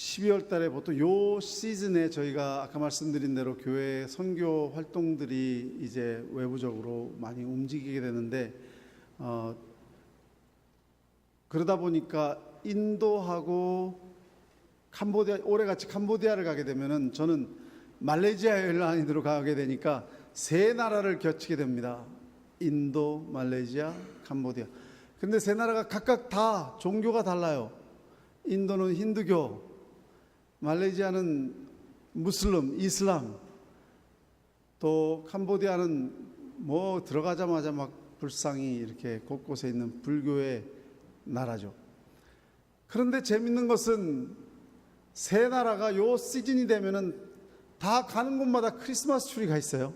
12월 달에 보통 요 시즌에 저희가 아까 말씀드린 대로 교회 선교 활동들이 이제 외부적으로 많이 움직이게 되는데 그러다 보니까 인도하고 캄보디아, 올해같이 캄보디아를 가게 되면은 저는 말레이시아 에일라인으로 가게 되니까 세 나라를 거치게 됩니다. 인도, 말레이시아, 캄보디아. 근데 세 나라가 각각 다 종교가 달라요. 인도는 힌두교, 말레이시아는 무슬림, 이슬람, 또 캄보디아는 뭐 들어가자마자 막 불상이 이렇게 곳곳에 있는 불교의 나라죠. 그런데 재밌는 것은 세 나라가 요 시즌이 되면은 다 가는 곳마다 크리스마스 트리가 있어요.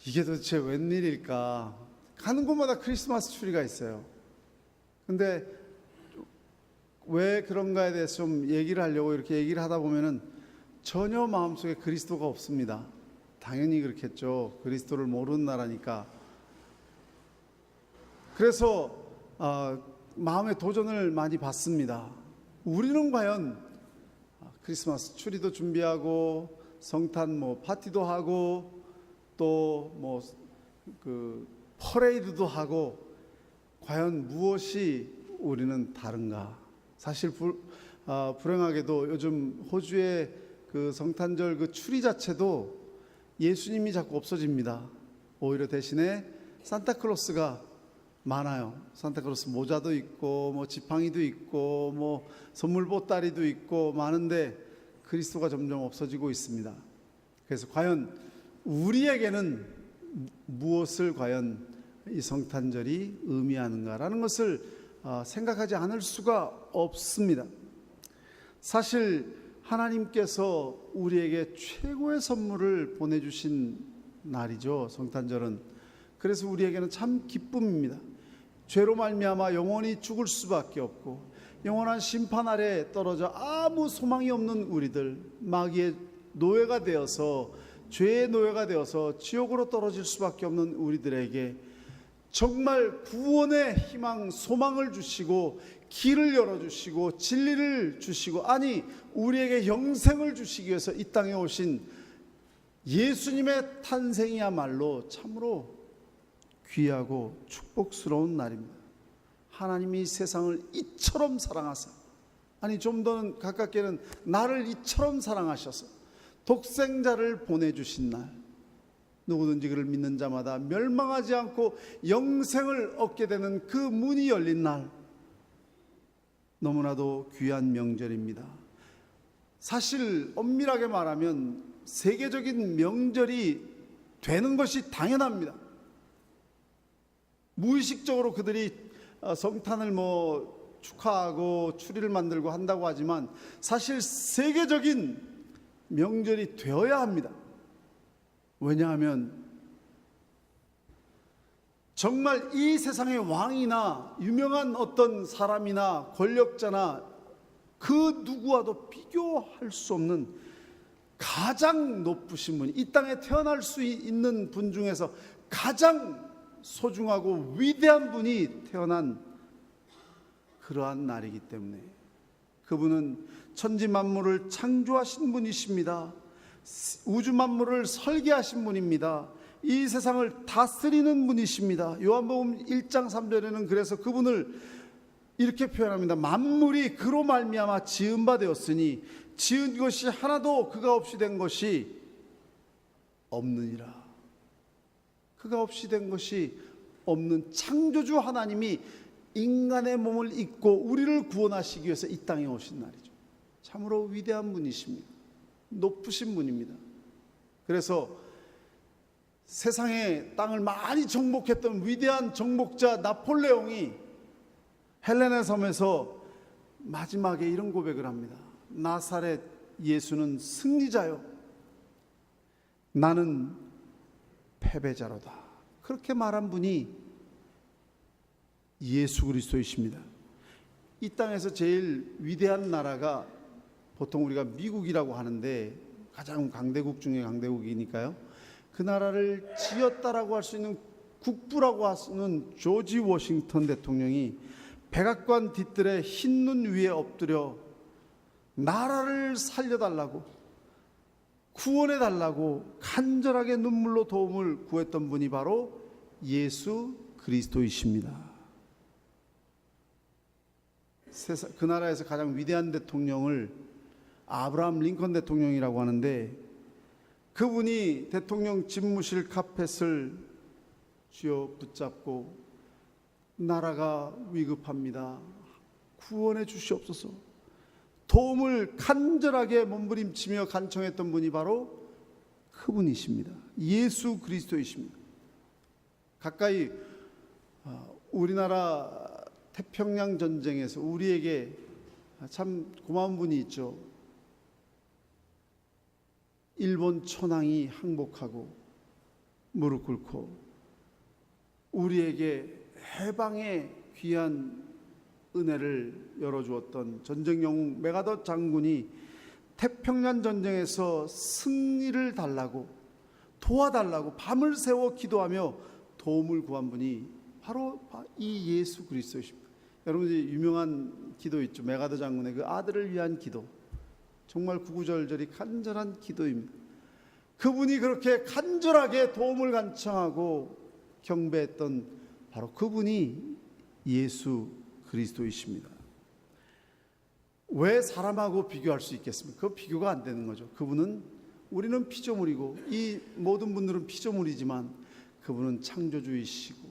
이게 도대체 웬일일까? 가는 곳마다 크리스마스 트리가 있어요. 근데 왜 그런가에 대해서 좀 얘기를 하려고 이렇게 얘기를 하다 보면은 전혀 마음속에 그리스도가 없습니다. 당연히 그렇겠죠. 그리스도를 모르는 나라니까. 그래서 마음의 도전을 많이 받습니다. 우리는 과연 크리스마스 추리도 준비하고 성탄 뭐 파티도 하고 또 뭐 그 퍼레이드도 하고 과연 무엇이 우리는 다른가? 사실 불행하게도 요즘 호주의 그 성탄절 그 추리 자체도 예수님이 자꾸 없어집니다. 오히려 대신에 산타클로스가 많아요. 산타클로스 모자도 있고 뭐 지팡이도 있고 뭐 선물 보따리도 있고 많은데 그리스도가 점점 없어지고 있습니다. 그래서 과연 우리에게는 무엇을 과연 이 성탄절이 의미하는가라는 것을 생각하지 않을 수가 없습니다. 사실 하나님께서 우리에게 최고의 선물을 보내주신 날이죠. 성탄절은. 그래서 우리에게는 참 기쁨입니다. 죄로 말미암아 영원히 죽을 수밖에 없고 영원한 심판 아래 떨어져 아무 소망이 없는 우리들, 마귀의 노예가 되어서 죄의 노예가 되어서 지옥으로 떨어질 수밖에 없는 우리들에게 정말 구원의 희망, 소망을 주시고 길을 열어주시고 진리를 주시고 아니 우리에게 영생을 주시기 위해서 이 땅에 오신 예수님의 탄생이야말로 참으로 귀하고 축복스러운 날입니다. 하나님이 세상을 이처럼 사랑하사 아니 좀 더 가깝게는 나를 이처럼 사랑하셔서 독생자를 보내주신 날 누구든지 그를 믿는 자마다 멸망하지 않고 영생을 얻게 되는 그 문이 열린 날 너무나도 귀한 명절입니다. 사실 엄밀하게 말하면 세계적인 명절이 되는 것이 당연합니다. 무의식적으로 그들이 성탄을 뭐 축하하고 추리를 만들고 한다고 하지만 사실 세계적인 명절이 되어야 합니다. 왜냐하면 정말 이 세상의 왕이나 유명한 어떤 사람이나 권력자나 그 누구와도 비교할 수 없는 가장 높으신 분, 이 땅에 태어날 수 있는 분 중에서 가장 소중하고 위대한 분이 태어난 그러한 날이기 때문에 그분은 천지 만물을 창조하신 분이십니다. 우주 만물을 설계하신 분입니다. 이 세상을 다스리는 분이십니다. 요한복음 1장 3절에는 그래서 그분을 이렇게 표현합니다. 만물이 그로 말미암아 지은 바 되었으니 지은 것이 하나도 그가 없이 된 것이 없느니라. 그가 없이 된 것이 없는 창조주 하나님이 인간의 몸을 입고 우리를 구원하시기 위해서 이 땅에 오신 날이죠. 참으로 위대한 분이십니다. 높으신 분입니다. 그래서 세상의 땅을 많이 정복했던 위대한 정복자 나폴레옹이 헬레네 섬에서 마지막에 이런 고백을 합니다. 나사렛 예수는 승리자요 나는 패배자로다. 그렇게 말한 분이 예수 그리스도이십니다. 이 땅에서 제일 위대한 나라가 보통 우리가 미국이라고 하는데 가장 강대국 중에 강대국이니까요. 그 나라를 지었다라고 할 수 있는 국부라고 하는 조지 워싱턴 대통령이 백악관 뒤뜰에 흰 눈 위에 엎드려 나라를 살려달라고, 구원해달라고 간절하게 눈물로 도움을 구했던 분이 바로 예수 그리스도이십니다. 그 나라에서 가장 위대한 대통령을 아브라함 링컨 대통령이라고 하는데, 그분이 대통령 집무실 카펫을 쥐어 붙잡고 나라가 위급합니다, 구원해 주시옵소서, 도움을 간절하게 몸부림치며 간청했던 분이 바로 그분이십니다. 예수 그리스도이십니다. 가까이 우리나라 태평양 전쟁에서 우리에게 참 고마운 분이 있죠. 일본 천황이 항복하고 무릎 꿇고 우리에게 해방의 귀한 은혜를 열어주었던 전쟁 영웅 메가더 장군이 태평양 전쟁에서 승리를 달라고, 도와달라고 밤을 새워 기도하며 도움을 구한 분이 바로 이 예수 그리스도이십니다. 여러분, 이제 유명한 기도 있죠. 메가더 장군의 그 아들을 위한 기도. 정말 구구절절이 간절한 기도입니다. 그분이 그렇게 간절하게 도움을 간청하고 경배했던 바로 그분이 예수 그리스도이십니다. 왜 사람하고 비교할 수 있겠습니까? 그 비교가 안 되는 거죠. 그분은, 우리는 피조물이고 이 모든 분들은 피조물이지만 그분은 창조주이시고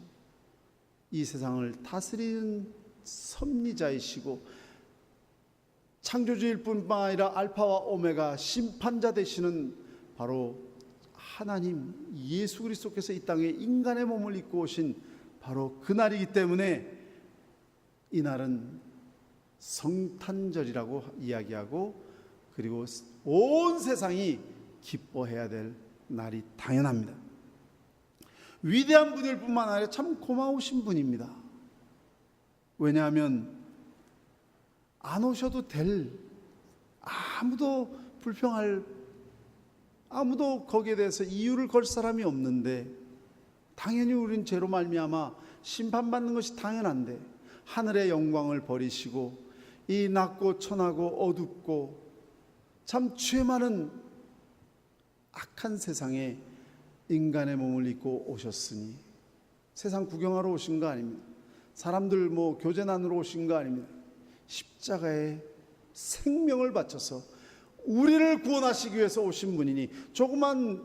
이 세상을 다스리는 섭리자이시고 창조주일 뿐만 아니라 알파와 오메가 심판자 되시는 바로 하나님 예수 그리스도께서 이 땅에 인간의 몸을 입고 오신 바로 그날이기 때문에 이날은 성탄절이라고 이야기하고, 그리고 온 세상이 기뻐해야 될 날이 당연합니다. 위대한 분일 뿐만 아니라 참 고마우신 분입니다. 왜냐하면 안 오셔도 될, 아무도 불평할, 아무도 거기에 대해서 이유를 걸 사람이 없는데, 당연히 우리는 죄로 말미암아 심판받는 것이 당연한데 하늘의 영광을 버리시고 이 낮고 천하고 어둡고 참 죄 많은 악한 세상에 인간의 몸을 입고 오셨으니, 세상 구경하러 오신 거 아닙니다. 사람들 교제 나누러 오신 거 아닙니다. 십자가에 생명을 바쳐서 우리를 구원하시기 위해서 오신 분이니 조그만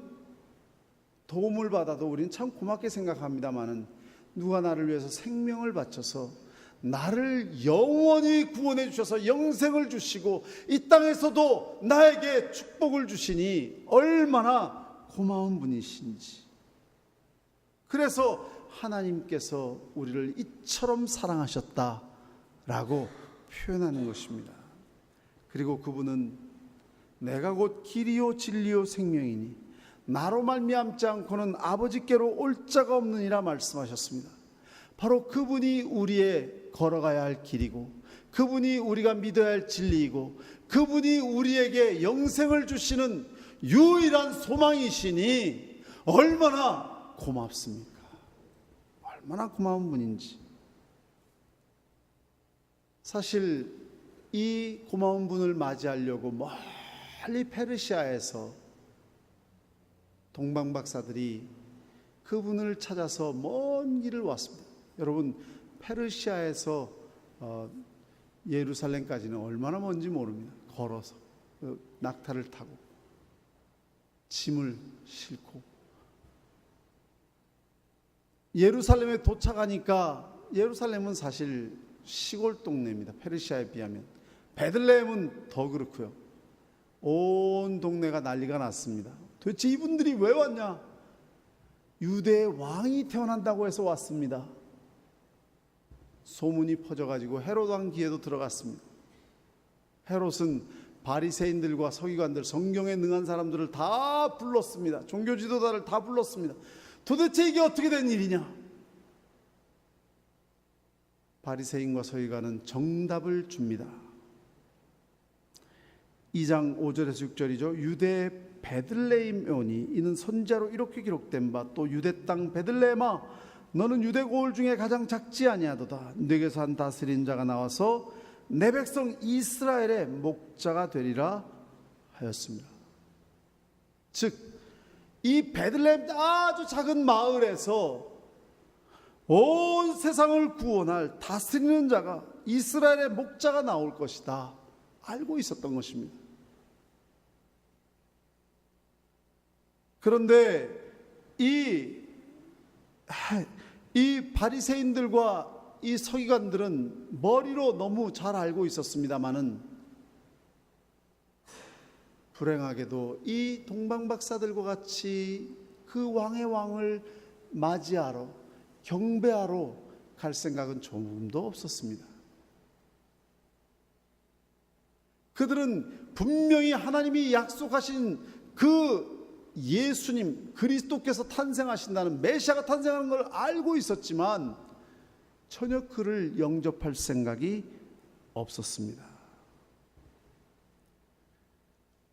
도움을 받아도 우리는 참 고맙게 생각합니다마는, 누가 나를 위해서 생명을 바쳐서 나를 영원히 구원해 주셔서 영생을 주시고 이 땅에서도 나에게 축복을 주시니 얼마나 고마운 분이신지. 그래서 하나님께서 우리를 이처럼 사랑하셨다라고 표현하는 것입니다. 그리고 그분은 내가 곧 길이요 진리요 생명이니 나로 말미암지 않고는 아버지께로 올 자가 없느니라 말씀하셨습니다. 바로 그분이 우리의 걸어가야 할 길이고, 그분이 우리가 믿어야 할 진리이고, 그분이 우리에게 영생을 주시는 유일한 소망이시니 얼마나 고맙습니까? 얼마나 고마운 분인지. 사실 이 고마운 분을 맞이하려고 멀리 페르시아에서 동방박사들이 그분을 찾아서 먼 길을 왔습니다. 여러분, 페르시아에서 예루살렘까지는 얼마나 먼지 모릅니다. 걸어서, 낙타를 타고 짐을 싣고 예루살렘에 도착하니까, 예루살렘은 사실 시골 동네입니다. 페르시아에 비하면. 베들레헴은 더 그렇고요. 온 동네가 난리가 났습니다. 도대체 이분들이 왜 왔냐? 유대의 왕이 태어난다고 해서 왔습니다. 소문이 퍼져가지고 헤롯 왕 귀에도 들어갔습니다. 헤롯은 바리새인들과 서기관들, 성경에 능한 사람들을 다 불렀습니다. 종교 지도자를 다 불렀습니다. 도대체 이게 어떻게 된 일이냐? 바리새인과 서기관은 정답을 줍니다. 2장 5절에서 6절이죠. 유대 베들레헴 오니 이는 선지자로 이렇게 기록된 바, 또 유대 땅 베들레헴아 너는 유대 고을 중에 가장 작지 아니하도다. 네게서 한 다스린 자가 나와서 내 백성 이스라엘의 목자가 되리라 하였습니다. 즉 이 베들레헴 아주 작은 마을에서 온 세상을 구원할 다스리는 자가, 이스라엘의 목자가 나올 것이다 알고 있었던 것입니다. 그런데 이 바리새인들과 이 서기관들은 머리로 너무 잘 알고 있었습니다마는 불행하게도 이 동방박사들과 같이 그 왕의 왕을 맞이하러, 경배하러 갈 생각은 조금도 없었습니다. 그들은 분명히 하나님이 약속하신 그 예수님 그리스도께서 탄생하신다는, 메시아가 탄생하는 걸 알고 있었지만 전혀 그를 영접할 생각이 없었습니다.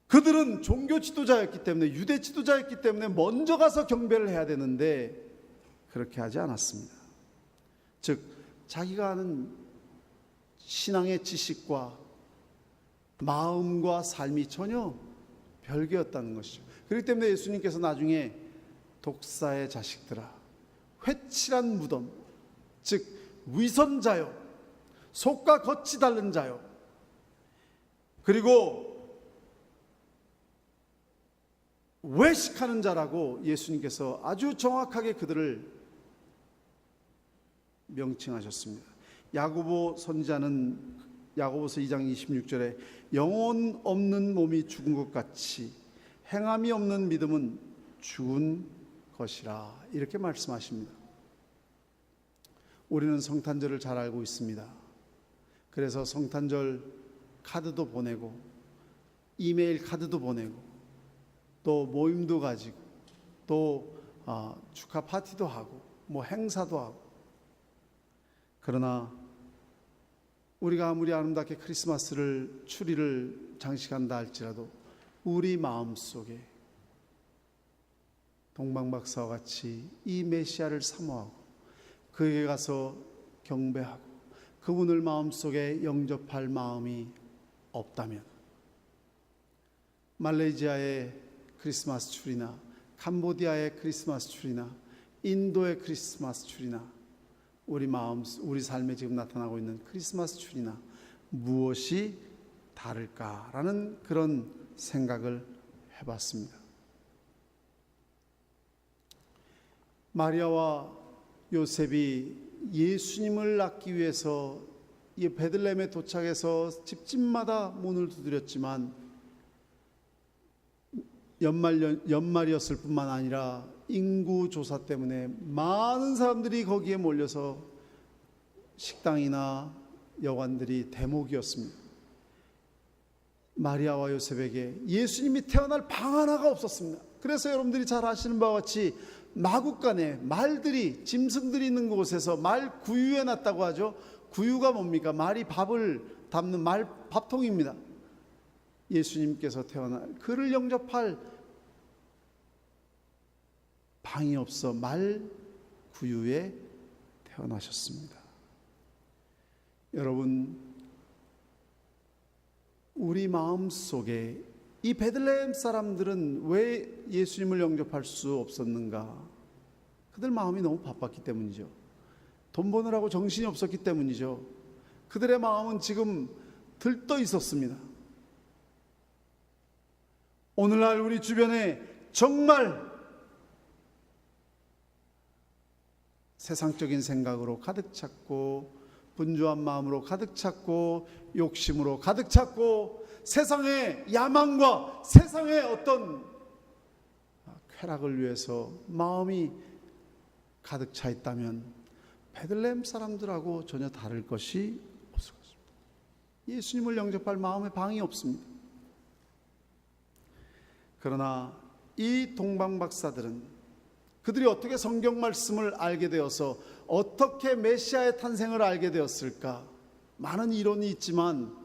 그들은 종교 지도자였기 때문에, 유대 지도자였기 때문에 먼저 가서 경배를 해야 되는데 그렇게 하지 않았습니다. 즉 자기가 아는 신앙의 지식과 마음과 삶이 전혀 별개였다는 것이죠. 그렇기 때문에 예수님께서 나중에 독사의 자식들아, 회칠한 무덤, 즉 위선자요, 속과 겉이 다른 자요, 그리고 외식하는 자라고 예수님께서 아주 정확하게 그들을 명칭하셨습니다. 야고보 선지자는 야고보서 2장 26절에 영혼 없는 몸이 죽은 것 같이 행함이 없는 믿음은 죽은 것이라 이렇게 말씀하십니다. 우리는 성탄절을 잘 알고 있습니다. 그래서 성탄절 카드도 보내고 이메일 카드도 보내고 또 모임도 가지고 또 축하 파티도 하고 뭐 행사도 하고, 그러나 우리가 아무리 아름답게 크리스마스를, 추리를 장식한다 할지라도 우리 마음속에 동방박사와 같이 이 메시아를 사모하고 그에게 가서 경배하고 그분을 마음속에 영접할 마음이 없다면 말레이시아의 크리스마스 추리나 캄보디아의 크리스마스 추리나 인도의 크리스마스 추리나 우리 마음, 우리 삶에 지금 나타나고 있는 크리스마스 추리나 무엇이 다를까라는 그런 생각을 해봤습니다. 마리아와 요셉이 예수님을 낳기 위해서 이 베들레헴에 도착해서 집집마다 문을 두드렸지만 연말이었을 뿐만 아니라 인구 조사 때문에 많은 사람들이 거기에 몰려서 식당이나 여관들이 대목이었습니다. 마리아와 요셉에게 예수님이 태어날 방 하나가 없었습니다. 그래서 여러분들이 잘 아시는 바와 같이 마구간에 말들이, 짐승들이 있는 곳에서 말 구유에 놨다고 하죠. 구유가 뭡니까? 말이 밥을 담는 말 밥통입니다. 예수님께서 태어날, 그를 영접할 방이 없어 말 구유에 태어나셨습니다. 여러분, 우리 마음속에 이 베들레헴 사람들은 왜 예수님을 영접할 수 없었는가? 그들 마음이 너무 바빴기 때문이죠. 돈 버느라고 정신이 없었기 때문이죠. 그들의 마음은 지금 들떠 있었습니다. 오늘날 우리 주변에 정말 세상적인 생각으로 가득 찼고, 분주한 마음으로 가득 찼고, 욕심으로 가득 찼고, 세상의 야망과 세상의 어떤 쾌락을 위해서 마음이 가득 차 있다면 베들레헴 사람들하고 전혀 다를 것이 없을 것입니다. 예수님을 영접할 마음의 방이 없습니다. 그러나 이 동방박사들은 그들이 어떻게 성경 말씀을 알게 되어서 어떻게 메시아의 탄생을 알게 되었을까? 많은 이론이 있지만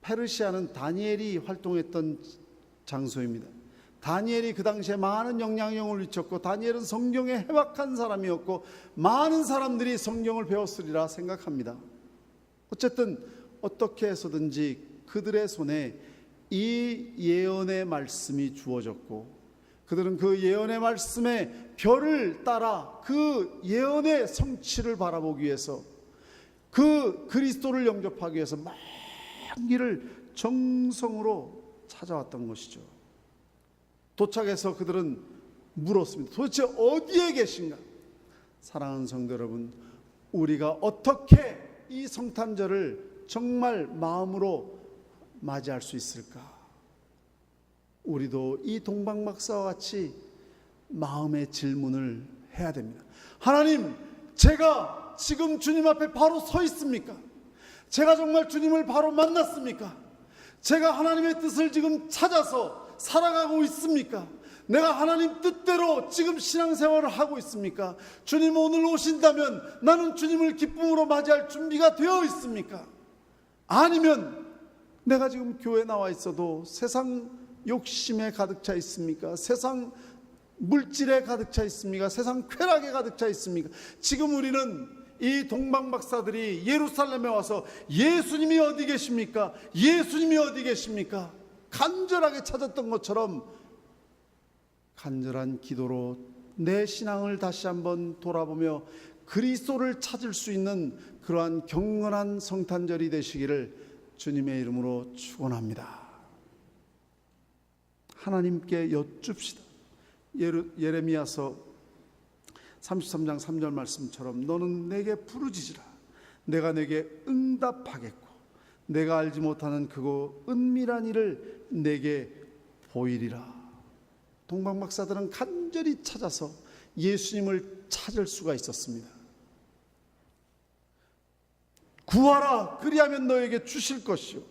페르시아는 다니엘이 활동했던 장소입니다. 다니엘이 그 당시에 많은 영향력을 미쳤고, 다니엘은 성경에 해박한 사람이었고 많은 사람들이 성경을 배웠으리라 생각합니다. 어쨌든 어떻게 해서든지 그들의 손에 이 예언의 말씀이 주어졌고, 그들은 그 예언의 말씀의 별을 따라 그 예언의 성취를 바라보기 위해서, 그 그리스도를 영접하기 위해서 먼 길을 정성으로 찾아왔던 것이죠. 도착해서 그들은 물었습니다. 도대체 어디에 계신가? 사랑하는 성도 여러분, 우리가 어떻게 이 성탄절을 정말 마음으로 맞이할 수 있을까? 우리도 이 동방박사와 같이 마음의 질문을 해야 됩니다. 하나님, 제가 지금 주님 앞에 바로 서 있습니까? 제가 정말 주님을 바로 만났습니까? 제가 하나님의 뜻을 지금 찾아서 살아가고 있습니까? 내가 하나님 뜻대로 지금 신앙생활을 하고 있습니까? 주님 오늘 오신다면 나는 주님을 기쁨으로 맞이할 준비가 되어 있습니까? 아니면 내가 지금 교회에 나와 있어도 세상 욕심에 가득 차 있습니까? 세상 물질에 가득 차 있습니까? 세상 쾌락에 가득 차 있습니까? 지금 우리는 이 동방박사들이 예루살렘에 와서 예수님이 어디 계십니까? 예수님이 어디 계십니까? 간절하게 찾았던 것처럼 간절한 기도로 내 신앙을 다시 한번 돌아보며 그리스도를 찾을 수 있는 그러한 경건한 성탄절이 되시기를 주님의 이름으로 축원합니다. 하나님께 여쭙시다. 예레미야서 33장 3절 말씀처럼 너는 내게 부르짖으라. 내가 내게 응답하겠고 내가 알지 못하는 그거 은밀한 일을 내게 보이리라. 동방박사들은 간절히 찾아서 예수님을 찾을 수가 있었습니다. 구하라 그리하면 너에게 주실 것이요,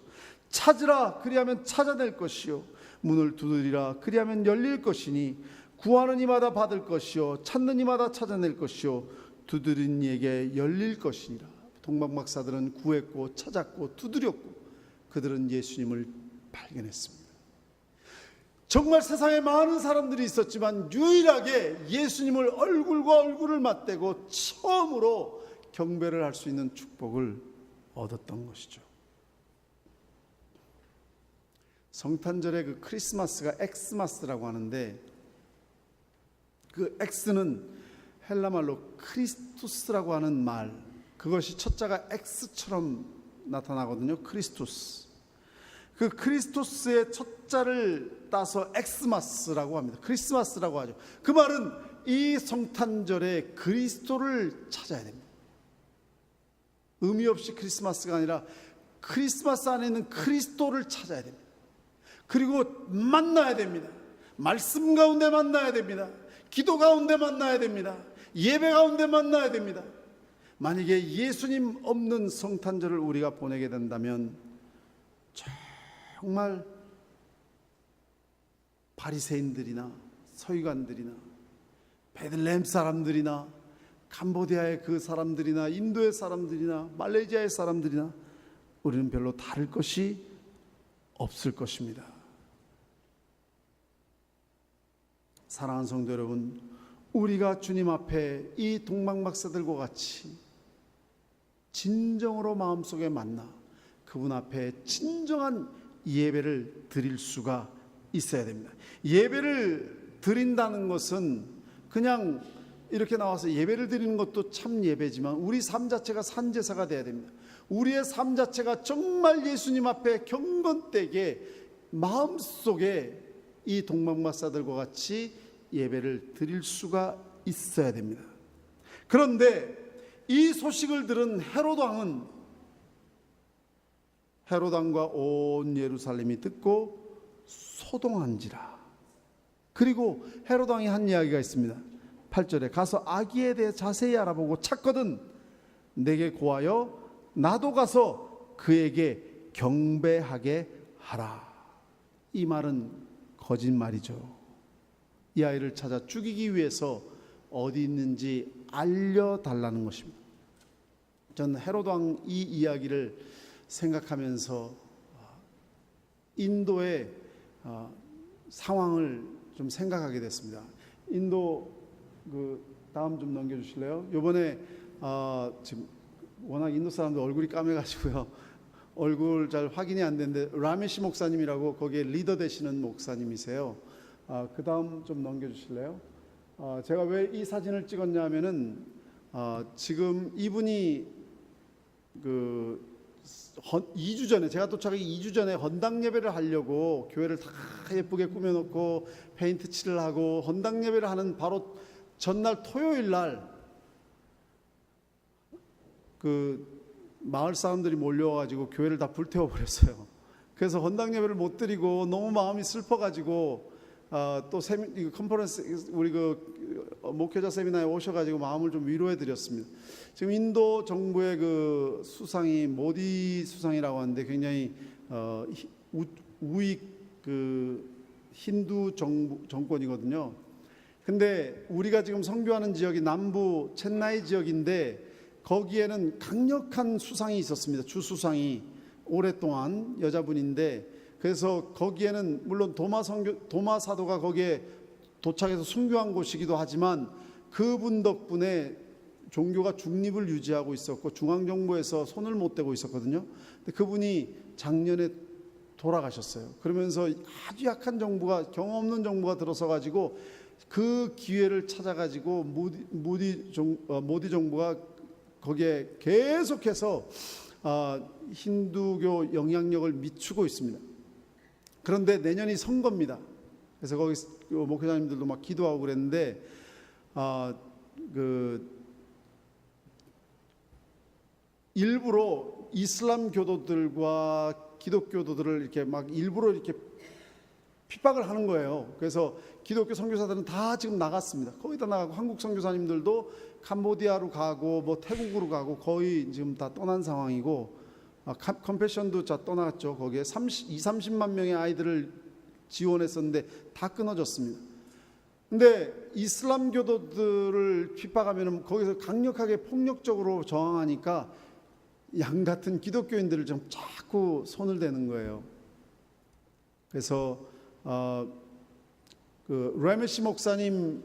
찾으라 그리하면 찾아낼 것이요, 문을 두드리라 그리하면 열릴 것이니 구하는 이마다 받을 것이요 찾는 이마다 찾아낼 것이요 두드린 이에게 열릴 것이니라. 동방박사들은 구했고 찾았고 두드렸고 그들은 예수님을 발견했습니다. 정말 세상에 많은 사람들이 있었지만 유일하게 예수님을 얼굴과 얼굴을 맞대고 처음으로 경배를 할 수 있는 축복을 얻었던 것이죠. 성탄절의 그 크리스마스가 엑스마스라고 하는데, 그 엑스는 헬라말로 크리스투스라고 하는 말, 그것이 첫자가 X처럼 나타나거든요. 크리스투스. 그 크리스토스의 첫자를 따서 엑스마스라고 합니다. 크리스마스라고 하죠. 그 말은 이 성탄절에 그리스도를 찾아야 됩니다. 의미 없이 크리스마스가 아니라 크리스마스 안에 있는 그리스도를 찾아야 됩니다. 그리고 만나야 됩니다. 말씀 가운데 만나야 됩니다. 기도 가운데 만나야 됩니다. 예배 가운데 만나야 됩니다. 만약에 예수님 없는 성탄절을 우리가 보내게 된다면 정말 바리새인들이나 서기관들이나 베들레헴 사람들이나 캄보디아의 그 사람들이나 인도의 사람들이나 말레이시아의 사람들이나 우리는 별로 다를 것이 없을 것입니다. 사랑하는 성도 여러분, 우리가 주님 앞에 이 동방박사들과 같이 진정으로 마음속에 만나 그분 앞에 진정한 예배를 드릴 수가 있어야 됩니다. 예배를 드린다는 것은 그냥 이렇게 나와서 예배를 드리는 것도 참 예배지만 우리 삶 자체가 산제사가 돼야 됩니다. 우리의 삶 자체가 정말 예수님 앞에 경건되게 마음속에 이 동방박사들과 같이 예배를 드릴 수가 있어야 됩니다. 그런데 이 소식을 들은 헤롯 왕과 온 예루살렘이 듣고 소동한지라. 그리고 헤롯 왕이 한 이야기가 있습니다. 8절에 가서 아기에 대해 자세히 알아보고 찾거든 내게 고하여 나도 가서 그에게 경배하게 하라. 이 말은 거짓말이죠. 이 아이를 찾아 죽이기 위해서 어디 있는지 알려달라는 것입니다. 저는 헤롯 왕 이 이야기를 생각하면서 인도의 상황을 좀 생각하게 됐습니다. 인도 그 다음 좀 넘겨주실래요? 이번에 지금 워낙 인도 사람들 얼굴이 까매가지고요. 얼굴 잘 확인이 안 되는데 라메시 목사님이라고 거기에 리더 되시는 목사님이세요. 그 다음 좀 넘겨주실래요? 제가 왜 이 사진을 찍었냐면은 지금 이분이 2주 전에, 제가 도착하기 2주 전에 헌당 예배를 하려고 교회를 다 예쁘게 꾸며놓고 페인트 칠을 하고 헌당 예배를 하는 바로 전날 토요일 날 마을 사람들이 몰려와가지고 교회를 다 불태워 버렸어요. 그래서 헌당 예배를 못 드리고 너무 마음이 슬퍼가지고 또 컨퍼런스 우리 목회자 세미나에 오셔가지고 마음을 좀 위로해 드렸습니다. 지금 인도 정부의 수상이 모디 수상이라고 하는데 굉장히 우익 힌두 정권이거든요. 근데 우리가 지금 선교하는 지역이 남부 첸나이 지역인데 거기에는 강력한 수상이 있었습니다. 주 수상이 오랫동안 여자분인데, 그래서 거기에는 물론 도마 사도가 거기에 도착해서 순교한 곳이기도 하지만 그분 덕분에 종교가 중립을 유지하고 있었고 중앙정부에서 손을 못 대고 있었거든요. 근데 그분이 작년에 돌아가셨어요. 그러면서 아주 약한 정부가, 경험 없는 정부가 들어서 가지고 그 기회를 찾아 가지고 모디 정부가 거기에 계속해서 힌두교 영향력을 미치고 있습니다. 그런데 내년이 선거입니다. 그래서 거기 목회자님들도 막 기도하고 그랬는데 일부러 이슬람 교도들과 기독교도들을 이렇게 막 일부러 이렇게 핍박을 하는 거예요. 그래서 기독교 선교사들은 다 지금 나갔습니다. 거의 다 나가고 한국 선교사님들도 캄보디아로 가고 뭐 태국으로 가고 거의 지금 다 떠난 상황이고, 컴패션도 다 떠났죠. 거기에 30만 명의 아이들을 지원했었는데 다 끊어졌습니다. 근데 이슬람 교도들을 핍박하면 거기서 강력하게 폭력적으로 저항하니까 양 같은 기독교인들을 좀 자꾸 손을 대는 거예요. 그래서 라메시 목사님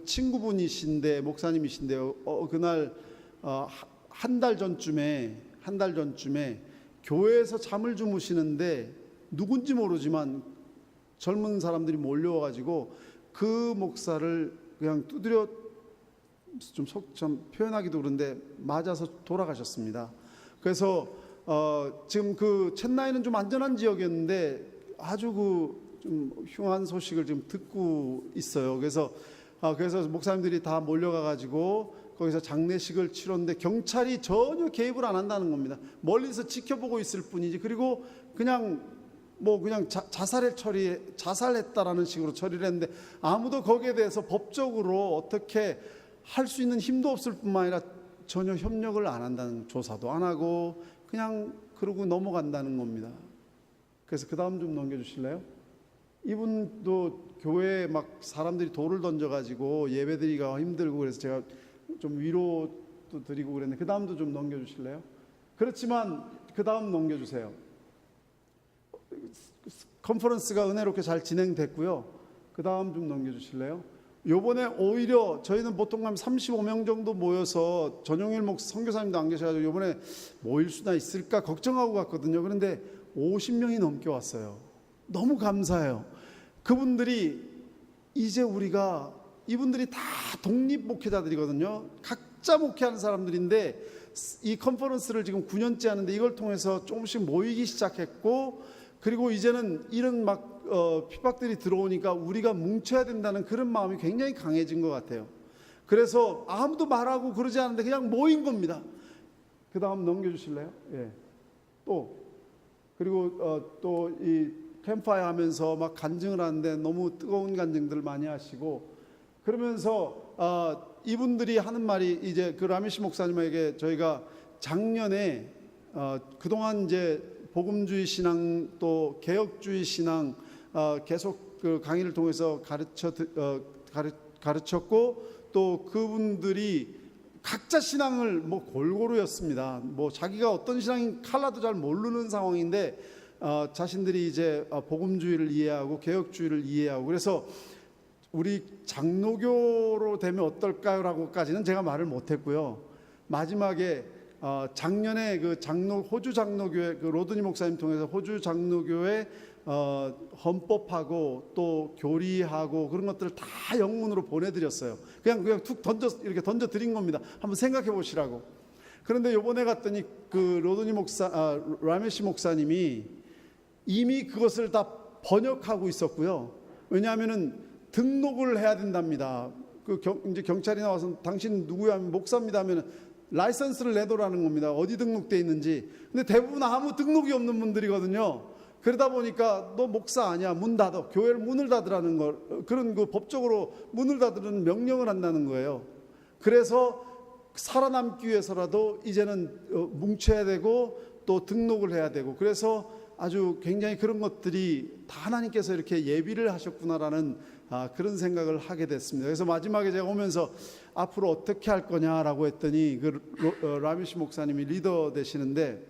친구분이신데 목사님이신데요. 그날 한 달 전쯤에 교회에서 잠을 주무시는데 누군지 모르지만 젊은 사람들이 몰려와가지고 그 목사를 그냥 두드려 좀 표현하기도 그런데 맞아서 돌아가셨습니다. 그래서 지금 첸나이는 좀 안전한 지역이었는데 아주 좀 흉한 소식을 지금 듣고 있어요. 그래서 목사님들이 다 몰려가가지고 거기서 장례식을 치렀는데 경찰이 전혀 개입을 안 한다는 겁니다. 멀리서 지켜보고 있을 뿐이지. 그리고 그냥 자살했다라는 식으로 처리를 했는데 아무도 거기에 대해서 법적으로 어떻게 할 수 있는 힘도 없을 뿐만 아니라 전혀 협력을 안 한다는, 조사도 안 하고 그냥 그러고 넘어간다는 겁니다. 그래서 그 다음 좀 넘겨주실래요? 이분도 교회에 막 사람들이 돌을 던져가지고 예배드리기가 힘들고 그래서 제가 좀 위로도 드리고 그랬는데 그 다음도 좀 넘겨주실래요? 그렇지만 그 다음 넘겨주세요. 컨퍼런스가 은혜롭게 잘 진행됐고요. 그 다음 좀 넘겨주실래요? 요번에 오히려 저희는 보통 가면 35명 정도 모여서 전용일 선교사님도 안 계셔가지고 요번에 모일 수나 있을까 걱정하고 갔거든요. 그런데 50명이 넘게 왔어요. 너무 감사해요. 그분들이 이제 이분들이 다 독립 목회자들이거든요. 각자 목회하는 사람들인데 이 컨퍼런스를 지금 9년째 하는데 이걸 통해서 조금씩 모이기 시작했고, 그리고 이제는 이런 핍박들이 들어오니까 우리가 뭉쳐야 된다는 그런 마음이 굉장히 강해진 것 같아요. 그래서 아무도 말하고 그러지 않는데 그냥 모인 겁니다. 그 다음 넘겨주실래요? 예. 그리고 또 이 캠프파이어 하면서 막 간증을 하는데 너무 뜨거운 간증들 많이 하시고 그러면서 이분들이 하는 말이 이제 라메시 목사님에게 저희가 작년에 그동안 이제 복음주의 신앙 또 개혁주의 신앙 계속 강의를 통해서 가르쳤고 또 그분들이 각자 신앙을 골고루였습니다. 자기가 어떤 신앙인 칼라도 잘 모르는 상황인데 자신들이 이제 복음주의를 이해하고 개혁주의를 이해하고 그래서 우리 장로교로 되면 어떨까요? 라고까지는 제가 말을 못했고요. 마지막에 작년에 그 호주 장로교회 그 로드니 목사님 통해서 호주 장로교회 헌법하고 또 교리하고 그런 것들을 다 영문으로 보내드렸어요. 그냥 툭 이렇게 던져 드린 겁니다. 한번 생각해 보시라고. 그런데 요번에 갔더니 그 로드니 라메시 목사님이 이미 그것을 다 번역하고 있었고요. 왜냐하면은 등록을 해야 된답니다. 이제 경찰이 나와서 당신 누구야 하면 목사입니다 하면 라이선스를 내도라는 겁니다. 어디 등록돼 있는지. 근데 대부분 아무 등록이 없는 분들이거든요. 그러다 보니까 너 목사 아니야, 문 닫아, 교회를 문을 닫으라는 걸, 그런 그 법적으로 문을 닫으라는 명령을 한다는 거예요. 그래서 살아남기 위해서라도 이제는 뭉쳐야 되고 또 등록을 해야 되고, 그래서 아주 굉장히 그런 것들이 다 하나님께서 이렇게 예비를 하셨구나라는 그런 생각을 하게 됐습니다. 그래서 마지막에 제가 오면서 앞으로 어떻게 할 거냐라고 했더니 라미시 목사님이 리더 되시는데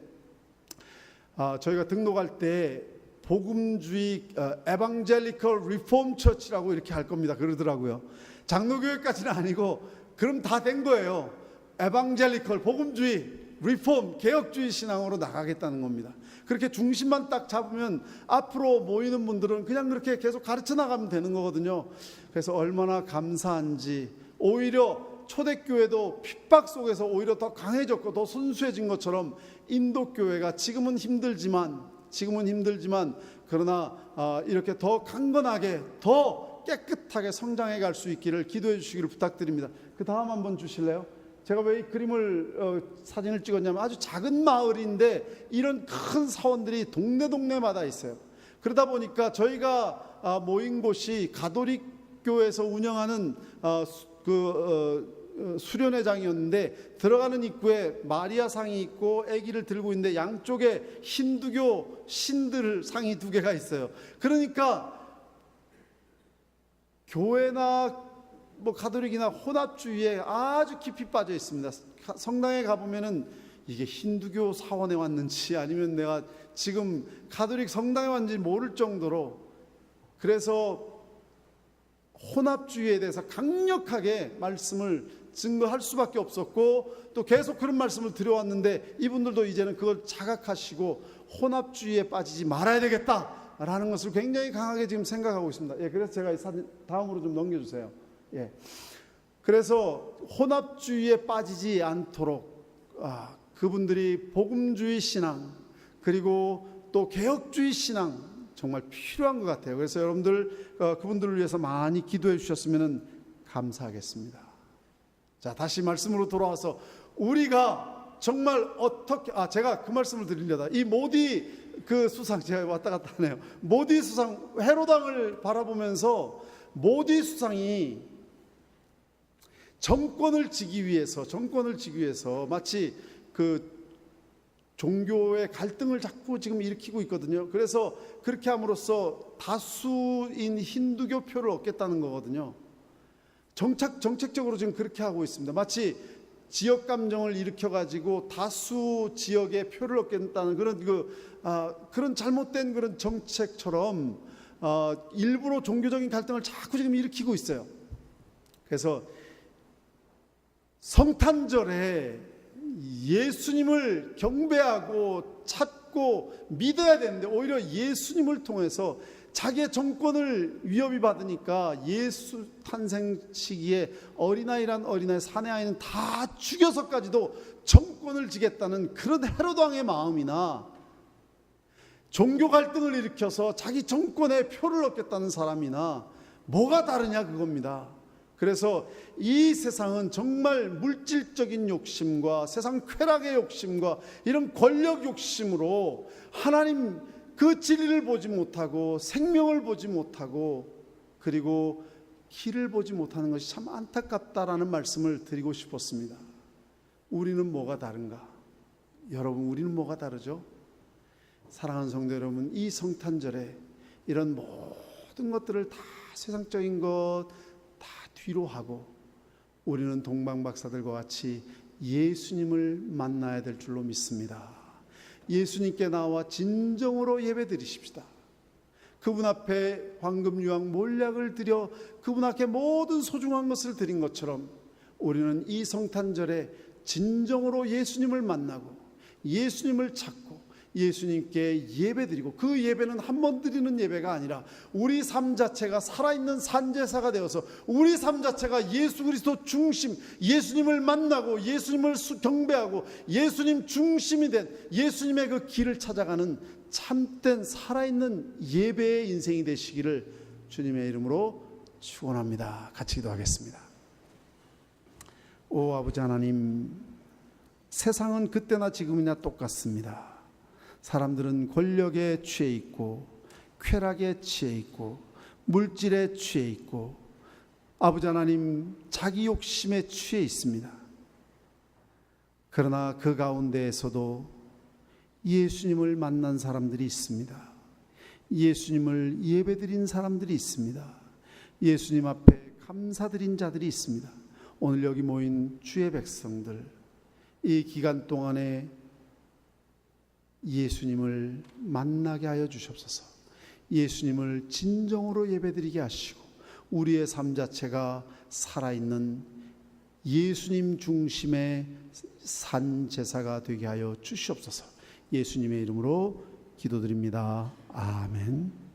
저희가 등록할 때 복음주의 에반젤리컬 리폼 처치라고 이렇게 할 겁니다 그러더라고요. 장로교회까지는 아니고 그럼 다 된 거예요. 에반젤리컬 복음주의 리폼 개혁주의 신앙으로 나가겠다는 겁니다. 그렇게 중심만 딱 잡으면 앞으로 모이는 분들은 그냥 그렇게 계속 가르쳐 나가면 되는 거거든요. 그래서 얼마나 감사한지, 오히려 초대교회도 핍박 속에서 오히려 더 강해졌고 더 순수해진 것처럼 인도교회가 지금은 힘들지만 그러나 이렇게 더 강건하게 더 깨끗하게 성장해 갈 수 있기를 기도해 주시기를 부탁드립니다. 그 다음 한번 주실래요? 제가 왜 이 그림을 사진을 찍었냐면 아주 작은 마을인데 이런 큰 사원들이 동네마다 있어요. 그러다 보니까 저희가 모인 곳이 가톨릭 교회에서 운영하는 수련회장이었는데 들어가는 입구에 마리아 상이 있고 아기를 들고 있는데 양쪽에 힌두교 신들 상이 2개가 있어요. 그러니까 교회나 가톨릭이나 혼합주의에 아주 깊이 빠져 있습니다. 성당에 가보면은 이게 힌두교 사원에 왔는지 아니면 내가 지금 가톨릭 성당에 왔는지 모를 정도로, 그래서 혼합주의에 대해서 강력하게 말씀을 증거할 수밖에 없었고 또 계속 그런 말씀을 드려왔는데 이분들도 이제는 그걸 자각하시고 혼합주의에 빠지지 말아야 되겠다라는 것을 굉장히 강하게 지금 생각하고 있습니다. 그래서 제가 이 사진 다음으로 좀 넘겨주세요. 그래서 혼합주의에 빠지지 않도록 그분들이 복음주의 신앙 그리고 또 개혁주의 신앙 정말 필요한 것 같아요. 그래서 여러분들 그분들을 위해서 많이 기도해 주셨으면 감사하겠습니다. 자, 다시 말씀으로 돌아와서 우리가 정말 어떻게 제가 그 말씀을 드리려다 이 모디 그 수상, 제가 왔다 갔다 하네요. 모디 수상, 헤롯 왕을 바라보면서 모디 수상이 정권을 지기 위해서 마치 그 종교의 갈등을 자꾸 지금 일으키고 있거든요. 그래서 그렇게 함으로써 다수인 힌두교 표를 얻겠다는 거거든요. 정책적으로 지금 그렇게 하고 있습니다. 마치 지역 감정을 일으켜가지고 다수 지역의 표를 얻겠다는 그런 잘못된 그런 정책처럼 일부러 종교적인 갈등을 자꾸 지금 일으키고 있어요. 그래서 성탄절에 예수님을 경배하고 찾고 믿어야 되는데 오히려 예수님을 통해서 자기의 정권을 위협이 받으니까 예수 탄생 시기에 어린아이란 어린아이 사내아이는 다 죽여서까지도 정권을 지겠다는 그런 헤롯 왕의 마음이나 종교 갈등을 일으켜서 자기 정권에 표를 얻겠다는 사람이나 뭐가 다르냐 그겁니다. 그래서 이 세상은 정말 물질적인 욕심과 세상 쾌락의 욕심과 이런 권력 욕심으로 하나님 그 진리를 보지 못하고 생명을 보지 못하고 그리고 길을 보지 못하는 것이 참 안타깝다라는 말씀을 드리고 싶었습니다. 우리는 뭐가 다른가? 여러분, 우리는 뭐가 다르죠? 사랑하는 성도 여러분, 이 성탄절에 이런 모든 것들을 다 세상적인 것 다 뒤로 하고 우리는 동방박사들과 같이 예수님을 만나야 될 줄로 믿습니다. 예수님께 나와 진정으로 예배드리십시다. 그분 앞에 황금 유황 몰약을 드려 그분 앞에 모든 소중한 것을 드린 것처럼 우리는 이 성탄절에 진정으로 예수님을 만나고 예수님을 찾고 예수님께 예배드리고, 그 예배는 한 번 드리는 예배가 아니라 우리 삶 자체가 살아있는 산제사가 되어서 우리 삶 자체가 예수 그리스도 중심, 예수님을 만나고 예수님을 경배하고 예수님 중심이 된 예수님의 그 길을 찾아가는 참된 살아있는 예배의 인생이 되시기를 주님의 이름으로 축원합니다. 같이 기도하겠습니다. 오 아버지 하나님, 세상은 그때나 지금이나 똑같습니다. 사람들은 권력에 취해 있고 쾌락에 취해 있고 물질에 취해 있고 아버지 하나님 자기 욕심에 취해 있습니다. 그러나 그 가운데에서도 예수님을 만난 사람들이 있습니다. 예수님을 예배드린 사람들이 있습니다. 예수님 앞에 감사드린 자들이 있습니다. 오늘 여기 모인 주의 백성들, 이 기간 동안에 예수님을 만나게 하여 주시옵소서. 예수님을 진정으로 예배드리게 하시고 우리의 삶 자체가 살아있는 예수님 중심의 산제사가 되게 하여 주시옵소서. 예수님의 이름으로 기도드립니다. 아멘.